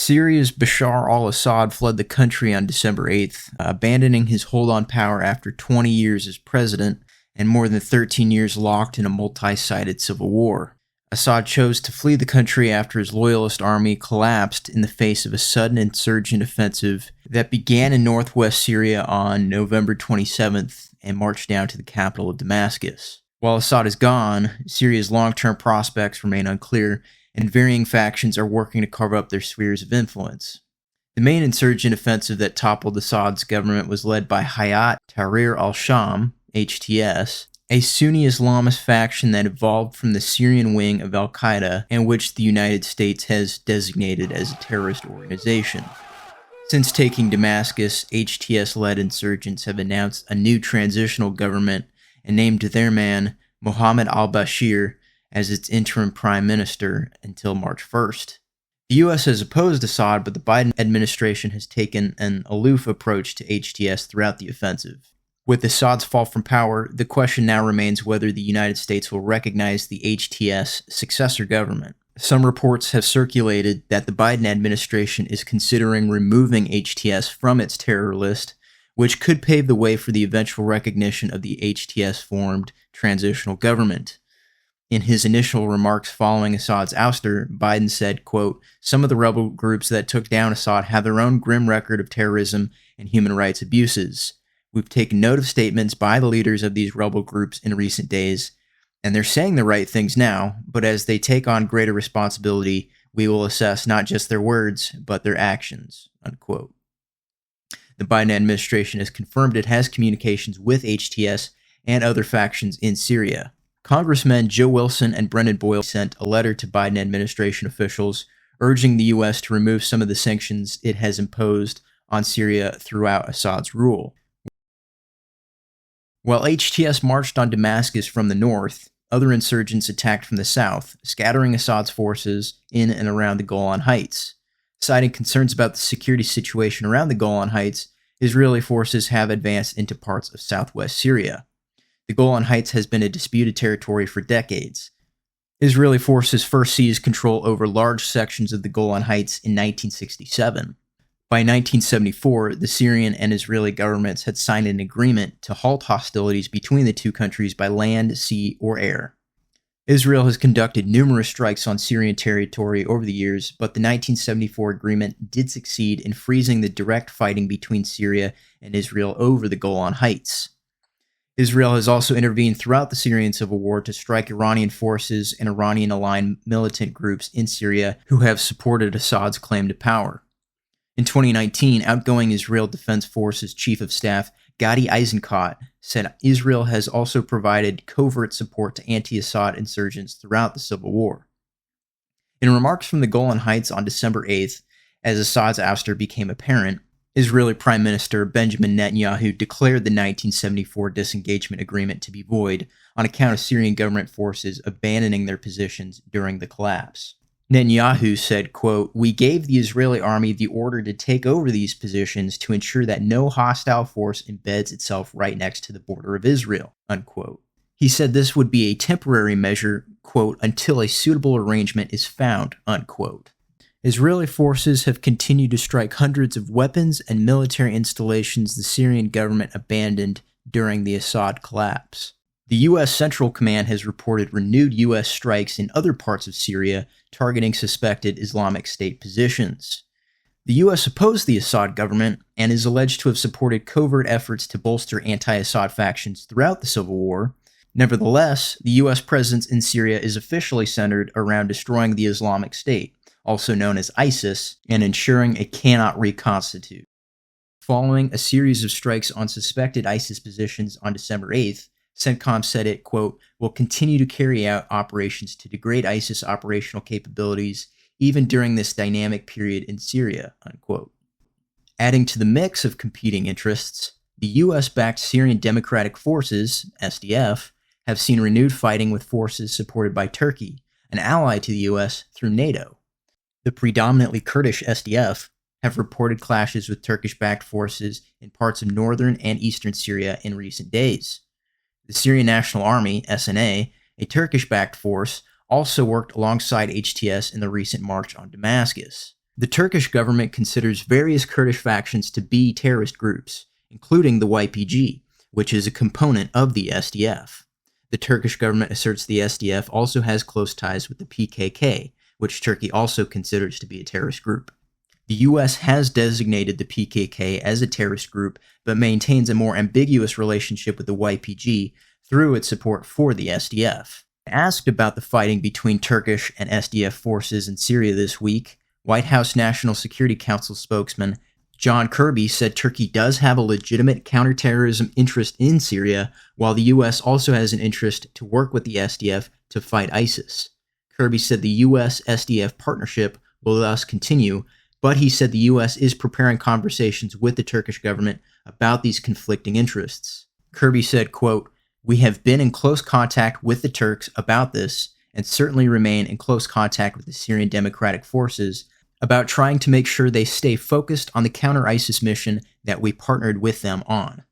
Syria's Bashar al-Assad fled the country on December 8th, abandoning his hold on power after 20 years as president and more than 13 years locked in a multi-sided civil war. Assad chose to flee the country after his loyalist army collapsed in the face of a sudden insurgent offensive that began in northwest Syria on November 27th and marched down to the capital of Damascus. While Assad is gone, Syria's long-term prospects remain unclear, and varying factions are working to carve up their spheres of influence. The main insurgent offensive that toppled Assad's government was led by Hay'at Tahrir al-Sham, HTS, a Sunni Islamist faction that evolved from the Syrian wing of al-Qaeda and which the United States has designated as a terrorist organization. Since taking Damascus, HTS-led insurgents have announced a new transitional government and named their man, Mohammed al-Bashar, as its interim prime minister until March 1st. The U.S. has opposed Assad, but the Biden administration has taken an aloof approach to HTS throughout the offensive. With Assad's fall from power, the question now remains whether the United States will recognize the HTS successor government. Some reports have circulated that the Biden administration is considering removing HTS from its terror list, which could pave the way for the eventual recognition of the HTS-formed transitional government. In his initial remarks following Assad's ouster, Biden said, quote, "Some of the rebel groups that took down Assad have their own grim record of terrorism and human rights abuses. We've taken note of statements by the leaders of these rebel groups in recent days, and they're saying the right things now, but as they take on greater responsibility, we will assess not just their words, but their actions," unquote. The Biden administration has confirmed it has communications with HTS and other factions in Syria. Congressmen Joe Wilson and Brendan Boyle sent a letter to Biden administration officials urging the U.S. to remove some of the sanctions it has imposed on Syria throughout Assad's rule. While HTS marched on Damascus from the north, other insurgents attacked from the south, scattering Assad's forces in and around the Golan Heights. Citing concerns about the security situation around the Golan Heights, Israeli forces have advanced into parts of southwest Syria. The Golan Heights has been a disputed territory for decades. Israeli forces first seized control over large sections of the Golan Heights in 1967. By 1974, the Syrian and Israeli governments had signed an agreement to halt hostilities between the two countries by land, sea, or air. Israel has conducted numerous strikes on Syrian territory over the years, but the 1974 agreement did succeed in freezing the direct fighting between Syria and Israel over the Golan Heights. Israel has also intervened throughout the Syrian civil war to strike Iranian forces and Iranian-aligned militant groups in Syria who have supported Assad's claim to power. In 2019, outgoing Israel Defense Forces Chief of Staff Gadi Eisenkot said Israel has also provided covert support to anti-Assad insurgents throughout the civil war. In remarks from the Golan Heights on December 8th, as Assad's ouster became apparent, Israeli Prime Minister Benjamin Netanyahu declared the 1974 disengagement agreement to be void on account of Syrian government forces abandoning their positions during the collapse. Netanyahu said, quote, "We gave the Israeli army the order to take over these positions to ensure that no hostile force embeds itself right next to the border of Israel," unquote. He said this would be a temporary measure, quote, "until a suitable arrangement is found," unquote. Israeli forces have continued to strike hundreds of weapons and military installations the Syrian government abandoned during the Assad collapse. The U.S. Central Command has reported renewed U.S. strikes in other parts of Syria targeting suspected Islamic State positions. The U.S. opposed the Assad government and is alleged to have supported covert efforts to bolster anti-Assad factions throughout the civil war. Nevertheless, the U.S. presence in Syria is officially centered around destroying the Islamic State, also known as ISIS, and ensuring it cannot reconstitute. Following a series of strikes on suspected ISIS positions on December 8th, CENTCOM said it, quote, "will continue to carry out operations to degrade ISIS operational capabilities even during this dynamic period in Syria," unquote. Adding to the mix of competing interests, the U.S.-backed Syrian Democratic Forces, SDF, have seen renewed fighting with forces supported by Turkey, an ally to the U.S. through NATO. The predominantly Kurdish SDF have reported clashes with Turkish-backed forces in parts of northern and eastern Syria in recent days. The Syrian National Army, SNA, a Turkish-backed force, also worked alongside HTS in the recent march on Damascus. The Turkish government considers various Kurdish factions to be terrorist groups, including the YPG, which is a component of the SDF. The Turkish government asserts the SDF also has close ties with the PKK, which Turkey also considers to be a terrorist group. The US has designated the PKK as a terrorist group, but maintains a more ambiguous relationship with the YPG through its support for the SDF. Asked about the fighting between Turkish and SDF forces in Syria this week, White House National Security Council spokesman John Kirby said Turkey does have a legitimate counterterrorism interest in Syria, while the US also has an interest to work with the SDF to fight ISIS. Kirby said the US-SDF partnership will thus continue, but he said the US is preparing conversations with the Turkish government about these conflicting interests. Kirby said, quote, "We have been in close contact with the Turks about this, and certainly remain in close contact with the Syrian Democratic Forces about trying to make sure they stay focused on the counter-ISIS mission that we partnered with them on."